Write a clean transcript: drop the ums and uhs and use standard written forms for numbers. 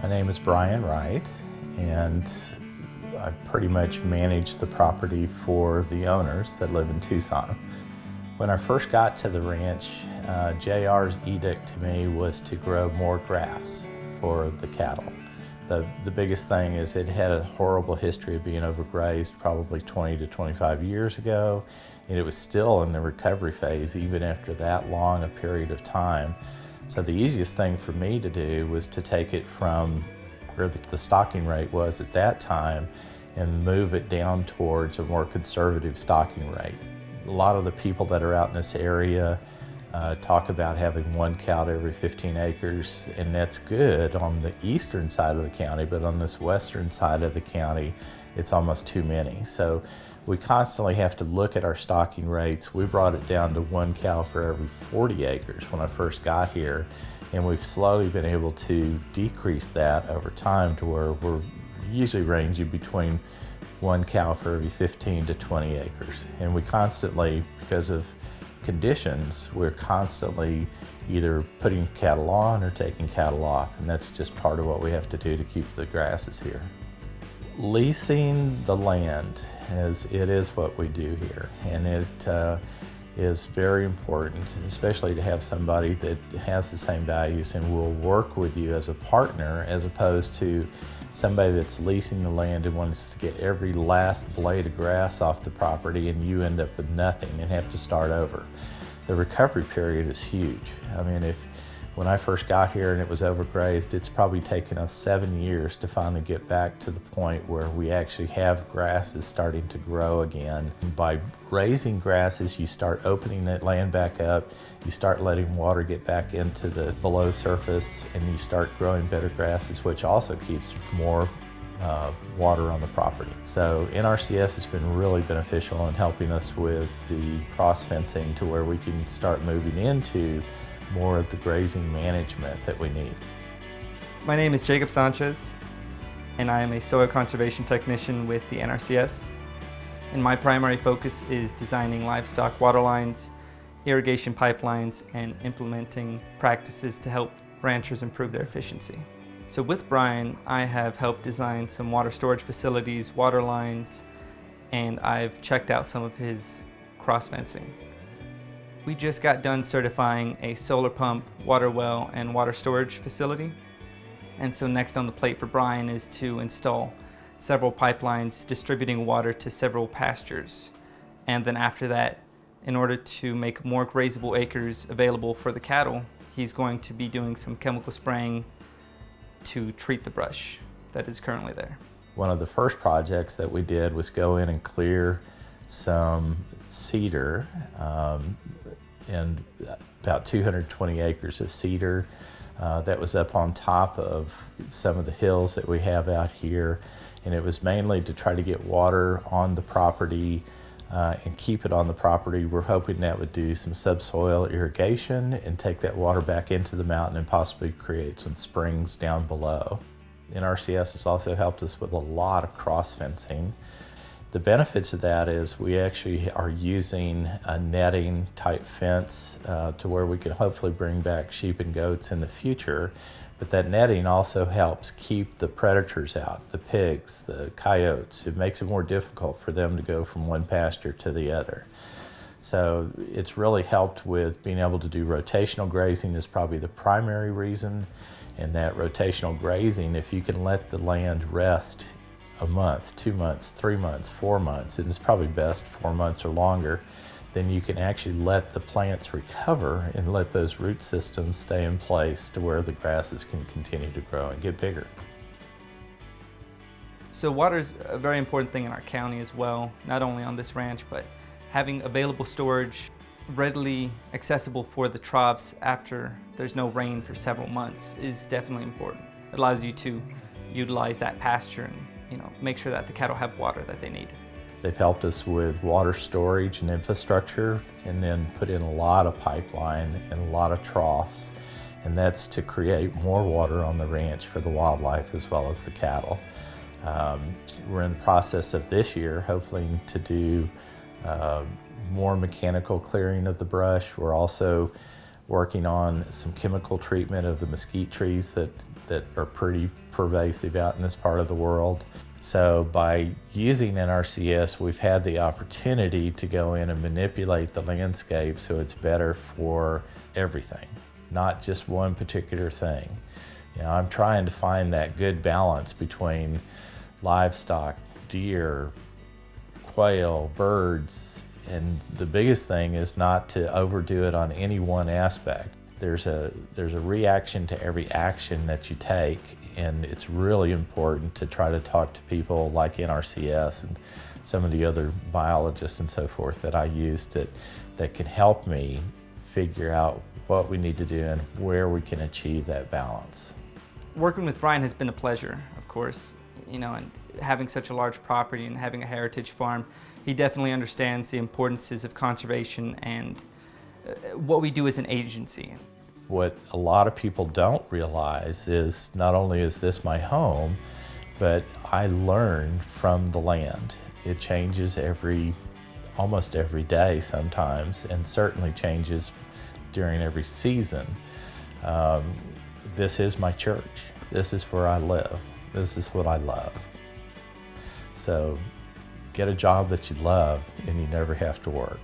My name is Brian Wright, and I pretty much manage the property for the owners that live in Tucson. When I first got to the ranch, JR's edict to me was to grow more grass for the cattle. The biggest thing is it had a horrible history of being overgrazed probably 20 to 25 years ago, and it was still in the recovery phase even after that long a period of time. So the easiest thing for me to do was to take it from where the stocking rate was at that time and move it down towards a more conservative stocking rate. A lot of the people that are out in this area talk about having one cow to every 15 acres, and that's good on the eastern side of the county, but on this western side of the county, it's almost too many. So we constantly have to look at our stocking rates. We brought it down to one cow for every 40 acres when I first got here, and we've slowly been able to decrease that over time to where we're usually ranging between one cow for every 15 to 20 acres. And we constantly, because of conditions, we're constantly either putting cattle on or taking cattle off, and that's just part of what we have to do to keep the grasses here. Leasing the land, it is what we do here, and it is very important, especially to have somebody that has the same values and will work with you as a partner, as opposed to somebody that's leasing the land and wants to get every last blade of grass off the property, and you end up with nothing and have to start over. The recovery period is huge. I mean, when I first got here and it was overgrazed, it's probably taken us 7 years to finally get back to the point where we actually have grasses starting to grow again. By raising grasses, you start opening that land back up, you start letting water get back into the below surface, and you start growing better grasses, which also keeps more water on the property. So NRCS has been really beneficial in helping us with the cross fencing to where we can start moving into more of the grazing management that we need. My name is Jacob Sanchez, and I am a soil conservation technician with the NRCS. And my primary focus is designing livestock water lines, irrigation pipelines, and implementing practices to help ranchers improve their efficiency. So with Brian, I have helped design some water storage facilities, water lines, and I've checked out some of his cross fencing. We just got done certifying a solar pump, water well, and water storage facility. And so next on the plate for Brian is to install several pipelines distributing water to several pastures. And then after that, in order to make more grazable acres available for the cattle, he's going to be doing some chemical spraying to treat the brush that is currently there. One of the first projects that we did was go in and clear some cedar, and about 220 acres of cedar that was up on top of some of the hills that we have out here, and it was mainly to try to get water on the property and keep it on the property. We're hoping that would do some subsoil irrigation and take that water back into the mountain and possibly create some springs down below. NRCS has also helped us with a lot of cross fencing. The benefits of that is we actually are using a netting type fence to where we can hopefully bring back sheep and goats in the future, but that netting also helps keep the predators out, the pigs, the coyotes. It makes it more difficult for them to go from one pasture to the other. So it's really helped with being able to do rotational grazing is probably the primary reason, and that rotational grazing, if you can let the land rest a month, 2 months, 3 months, 4 months, and it's probably best 4 months or longer, then you can actually let the plants recover and let those root systems stay in place to where the grasses can continue to grow and get bigger. So water is a very important thing in our county as well, not only on this ranch, but having available storage readily accessible for the troughs after there's no rain for several months is definitely important. It allows you to utilize that pasture and make sure that the cattle have water that they need. They've helped us with water storage and infrastructure, and then put in a lot of pipeline and a lot of troughs, and that's to create more water on the ranch for the wildlife as well as the cattle. We're in the process of this year hopefully to do more mechanical clearing of the brush. We're also working on some chemical treatment of the mesquite trees that are pretty pervasive out in this part of the world. So by using NRCS, we've had the opportunity to go in and manipulate the landscape so it's better for everything, not just one particular thing. You know, I'm trying to find that good balance between livestock, deer, quail, birds, and the biggest thing is not to overdo it on any one aspect. There's a reaction to every action that you take, and it's really important to try to talk to people like NRCS and some of the other biologists and so forth that I use that can help me figure out what we need to do and where we can achieve that balance. Working with Brian has been a pleasure, of course, you know, and having such a large property and having a heritage farm, he definitely understands the importances of conservation and what we do as an agency. What a lot of people don't realize is not only is this my home, but I learn from the land. It changes almost every day sometimes, and certainly changes during every season. This is my church. This is where I live. This is what I love. So get a job that you love and you never have to work.